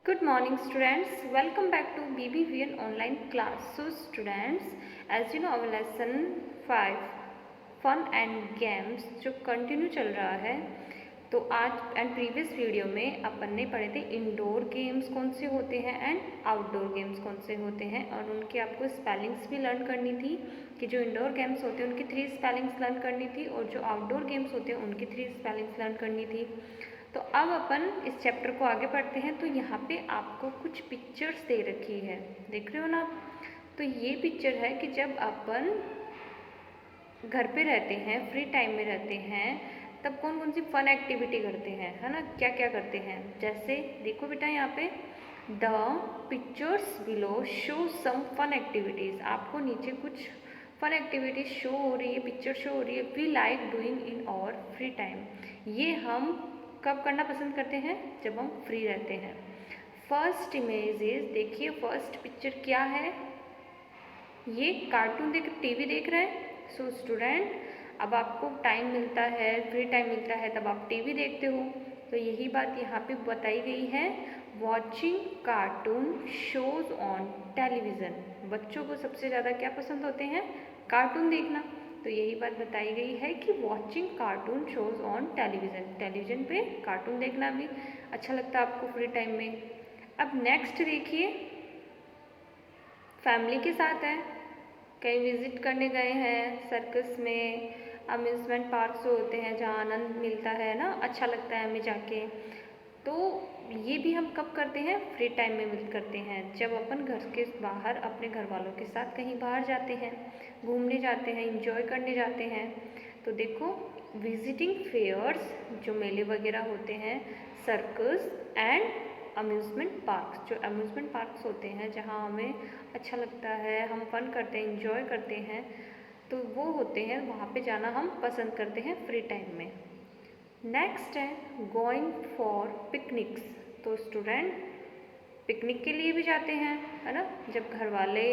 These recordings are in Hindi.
Good morning students, welcome back to BBVN online class. So students, as you know our lesson 5 fun and games जो कंटिन्यू चल रहा है, तो आज एंड प्रीवियस वीडियो में अपन ने पढ़े थे इंडोर गेम्स कौन से होते हैं एंड आउटडोर गेम्स कौन से होते हैं, और उनके आपको स्पेलिंग्स भी लर्न करनी थी कि जो इंडोर गेम्स होते हैं उनकी 3 स्पेलिंग्स लर्न करनी थी और जो आउटडोर गेम्स होते हैं उनकी 3 स्पेलिंग्स लर्न करनी थी। तो अब अपन इस चैप्टर को आगे पढ़ते हैं। तो यहाँ पे आपको कुछ पिक्चर्स दे रखी है, देख रहे हो ना। तो ये पिक्चर है कि जब अपन घर पे रहते हैं, फ्री टाइम में रहते हैं, तब कौन कौन सी फन एक्टिविटी करते हैं, है ना, क्या क्या करते हैं। जैसे देखो बेटा, यहाँ पे the pictures below show some fun activities, आपको नीचे कुछ फन एक्टिविटीज शो हो रही है, पिक्चर शो हो रही है। We like doing in our free time, ये हम कब करना पसंद करते हैं, जब हम फ्री रहते हैं। फर्स्ट इमेज इज, देखिए फर्स्ट पिक्चर क्या है, ये कार्टून देख, टीवी देख रहे हैं। सो स्टूडेंट, अब आपको टाइम मिलता है, फ्री टाइम मिलता है, तब आप टीवी देखते हो। तो यही बात यहाँ पे बताई गई है, watching cartoon shows on television. बच्चों को सबसे ज़्यादा क्या पसंद होते हैं, कार्टून देखना। तो यही बात बताई गई है कि watching cartoon shows on television, television पे कार्टून देखना भी अच्छा लगता है आपको फ्री टाइम में। अब नेक्स्ट देखिए, फैमिली के साथ है, कहीं विज़िट करने गए हैं, सर्कस में, अम्यूज़मेंट पार्क्स होते हैं जहाँ आनंद मिलता है ना, अच्छा लगता है हमें जाके। तो ये भी हम कब करते हैं, फ्री टाइम में विज़िट करते हैं, जब अपन घर के बाहर अपने घर वालों के साथ कहीं बाहर जाते हैं, घूमने जाते हैं, इंजॉय करने जाते हैं। तो देखो, विजिटिंग फेयर्स, जो मेले वगैरह होते हैं, सर्कस एंड अम्यूज़मेंट पार्क्स, जो अम्यूज़मेंट पार्क्स होते हैं जहाँ हमें अच्छा लगता है, हम फन करते हैं, इंजॉय करते हैं, तो वो होते हैं, वहाँ पे जाना हम पसंद करते हैं फ्री टाइम में। नेक्स्ट है गोइंग फॉर पिकनिक्स। तो स्टूडेंट पिकनिक के लिए भी जाते हैं, है ना, जब घर वाले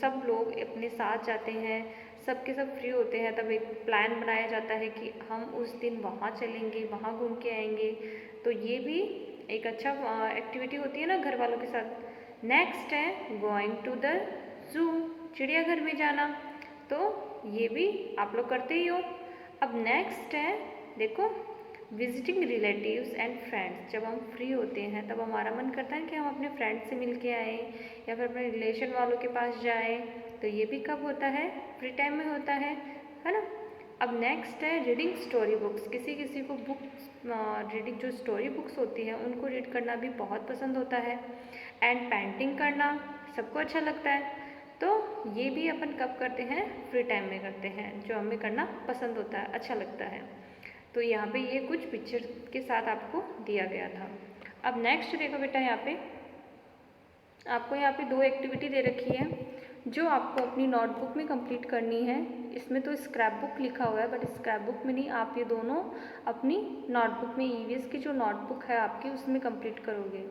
सब लोग अपने साथ जाते हैं, सब के सब फ्री होते हैं, तब एक प्लान बनाया जाता है कि हम उस दिन वहाँ चलेंगे, वहाँ घूम के आएंगे। तो ये भी एक अच्छा एक्टिविटी होती है ना घर वालों के साथ। नेक्स्ट है गोइंग टू द जू, चिड़ियाघर में जाना। तो ये भी आप लोग करते ही हो। अब नेक्स्ट है, देखो, विजिटिंग रिलेटिव्स एंड फ्रेंड्स, जब हम फ्री होते हैं तब हमारा मन करता है कि हम अपने फ्रेंड से मिल के आएँ या फिर अपने रिलेशन वालों के पास जाएँ। तो ये भी कब होता है, फ्री टाइम में होता है ना। अब नेक्स्ट है रीडिंग स्टोरी बुक्स, किसी किसी को बुक्स रीडिंग, जो स्टोरी बुक्स होती हैं उनको रीड करना भी बहुत पसंद होता है। एंड पेंटिंग करना सबको अच्छा लगता है। तो ये भी अपन कब करते हैं, फ्री टाइम में करते हैं, जो हमें करना पसंद होता है, अच्छा लगता है। तो यहाँ पे ये कुछ पिक्चर के साथ आपको दिया गया था। अब नेक्स्ट देखो बेटा, यहाँ पे आपको यहाँ पे 2 एक्टिविटी दे रखी है जो आपको अपनी नोटबुक में कंप्लीट करनी है। इसमें तो स्क्रैप बुक लिखा हुआ है, बट स्क्रैप बुक में नहीं, आप ये दोनों अपनी नोटबुक में, ईवीएस की जो नोटबुक है आपकी, उसमें कंप्लीट करोगे।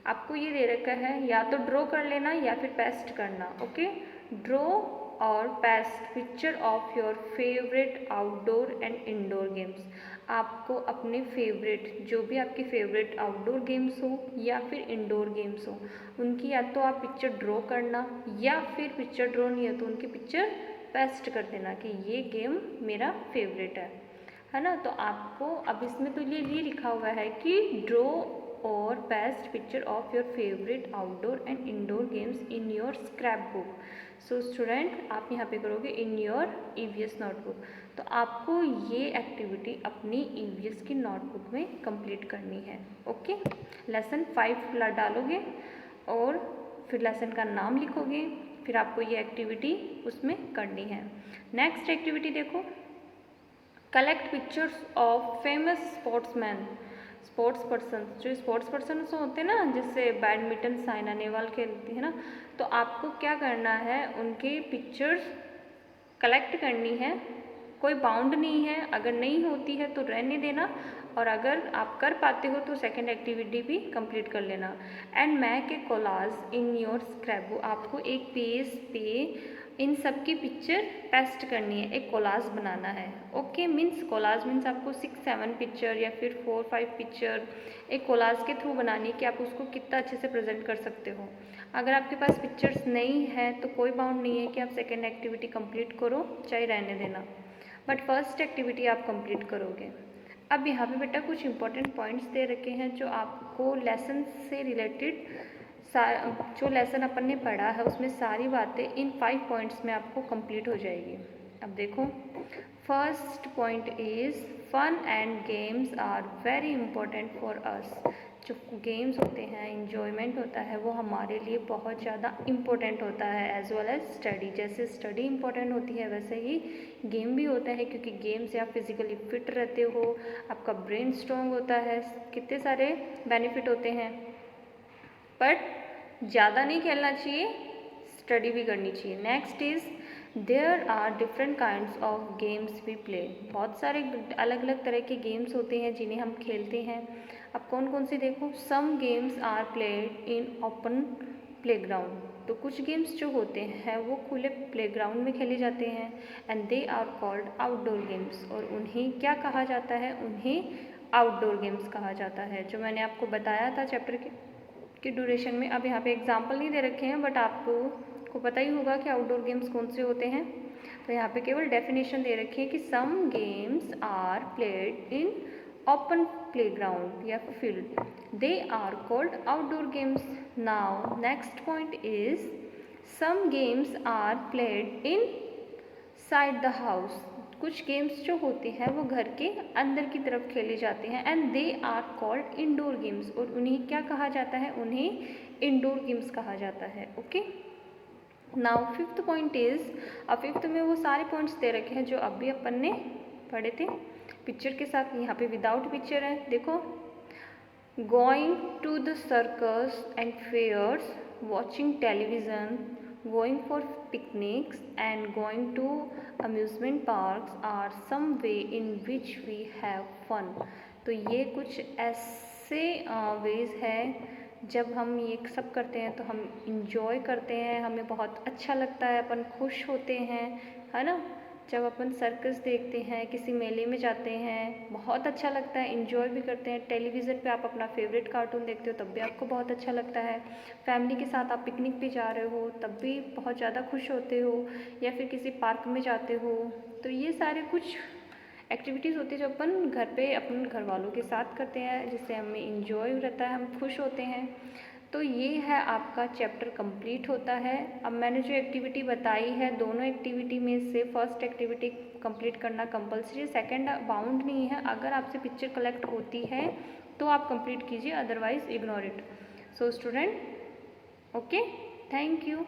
आपको ये दे रखा है, या तो ड्रॉ कर लेना या फिर पेस्ट करना। ओके, ड्रॉ और paste picture of your favourite outdoor and indoor games. आपको अपने फेवरेट, जो भी आपकी फेवरेट आउटडोर गेम्स हो या फिर इंडोर गेम्स हो, उनकी या तो आप पिक्चर ड्रॉ करना, या फिर पिक्चर ड्रॉ नहीं है तो उनकी पिक्चर पेस्ट कर देना कि ये गेम मेरा फेवरेट है ना। तो आपको अब इसमें तो ये लिखा हुआ है कि ड्रॉ और paste picture of your favourite outdoor and indoor games in your scrap book. So student, आप यहाँ पे करोगे इन योर ईवीएस नोटबुक। तो आपको ये एक्टिविटी अपनी ईवीएस की नोटबुक में कंप्लीट करनी है। ओके, लेसन 5 डालोगे और फिर लेसन का नाम लिखोगे, फिर आपको ये एक्टिविटी उसमें करनी है। नेक्स्ट एक्टिविटी देखो, collect pictures of famous sportsman, sports person, जो स्पोर्ट्स पर्सन होते हैं ना, जैसे बैडमिंटन साइना नेहवाल खेलती है ना, तो आपको क्या करना है, उनके पिक्चर्स कलेक्ट करनी है। कोई बाउंड नहीं है, अगर नहीं होती है तो रहने देना, और अगर आप कर पाते हो तो सेकंड एक्टिविटी भी कंप्लीट कर लेना। And make a collage in your scrap book, आपको एक पेज पे इन सब की पिक्चर पेस्ट करनी है, एक कोलाज बनाना है। ओके, मीन्स कोलाज मीन्स आपको 6-7 पिक्चर या फिर 4-5 पिक्चर एक कोलाज के थ्रू बनानी है कि आप उसको कितना अच्छे से प्रेजेंट कर सकते हो। अगर आपके पास पिक्चर्स नहीं है तो कोई बाउंड नहीं है कि आप सेकेंड एक्टिविटी कंप्लीट करो, चाहे रहने देना, बट फर्स्ट एक्टिविटी आप कंप्लीट करोगे। अब यहाँ पे बेटा कुछ इंपॉर्टेंट पॉइंट्स दे रखे हैं जो आपको लेसन से रिलेटेड जो लेसन अपन ने पढ़ा है उसमें सारी बातें इन 5 पॉइंट्स में आपको कंप्लीट हो जाएगी। अब देखो, first point is fun and games are very important for us. जो गेम्स होते हैं, इंजॉयमेंट होता है, वो हमारे लिए बहुत ज़्यादा इम्पोर्टेंट होता है एज वेल एज स्टडी। जैसे स्टडी इम्पोर्टेंट होती है वैसे ही गेम भी होता है, क्योंकि गेम से आप फिजिकली फिट रहते हो, आपका ब्रेन स्ट्रॉन्ग होता है, कितने सारे बेनिफिट होते हैं। बट ज़्यादा नहीं खेलना चाहिए, स्टडी भी करनी चाहिए। Next is there are different kinds of games we play. बहुत सारे अलग अलग तरह के गेम्स होते हैं जिन्हें हम खेलते हैं। अब कौन कौन से देखो, some games are played in open playground. तो कुछ गेम्स जो होते हैं वो खुले प्लेग्राउंड में खेले जाते हैं, and they are called outdoor games. और उन्हें क्या कहा जाता है, उन्हें आउटडोर गेम्स कहा जाता है, जो मैंने आपको बताया था चैप्टर के ड्यूरेशन में। अब यहाँ पे एग्जाम्पल नहीं दे रखे हैं, बट आपको पता ही होगा कि आउटडोर गेम्स कौन से होते हैं। तो यहाँ पे केवल डेफिनेशन दे रखी है कि some games are played in open playground या field, they are called outdoor games. Now next point is some games are played inside the house. कुछ गेम्स जो होते हैं वो घर के अंदर की तरफ खेले जाते हैं, and they are called indoor games. और उन्हें क्या कहा जाता है, उन्हें इंडोर गेम्स कहा जाता है। Okay, now fifth point is, अब फिफ्थ में वो सारे पॉइंट्स दे रखे हैं जो अभी अपन ने पढ़े थे पिक्चर के साथ। यहाँ पे विदाउट पिक्चर है, देखो, going to the circus and fairs, watching television, going for picnics and going to amusement parks are some way in which we have fun। तो ये कुछ ऐसे वेज है जब हम ये सब करते हैं तो हम इंजॉय करते हैं, हमें बहुत अच्छा लगता है, अपन खुश होते हैं, है ना। जब अपन सर्कस देखते हैं, किसी मेले में जाते हैं, बहुत अच्छा लगता है, इंजॉय भी करते हैं। टेलीविज़न पे आप अपना फेवरेट कार्टून देखते हो तब भी आपको बहुत अच्छा लगता है। फैमिली के साथ आप पिकनिक पे जा रहे हो तब भी बहुत ज़्यादा खुश होते हो, या फिर किसी पार्क में जाते हो। तो ये सारे कुछ एक्टिविटीज़ होती है जो अपन घर पे अपने घर वालों के साथ करते हैं, जिससे हमें इंजॉय रहता है, हम खुश होते हैं। तो ये है आपका चैप्टर कंप्लीट होता है। अब मैंने जो एक्टिविटी बताई है, दोनों एक्टिविटी में से फर्स्ट एक्टिविटी कंप्लीट करना कंपलसरी, सेकंड बाउंड नहीं है। अगर आपसे पिक्चर कलेक्ट होती है तो आप कंप्लीट कीजिए, otherwise ignore it. So student, okay, thank you.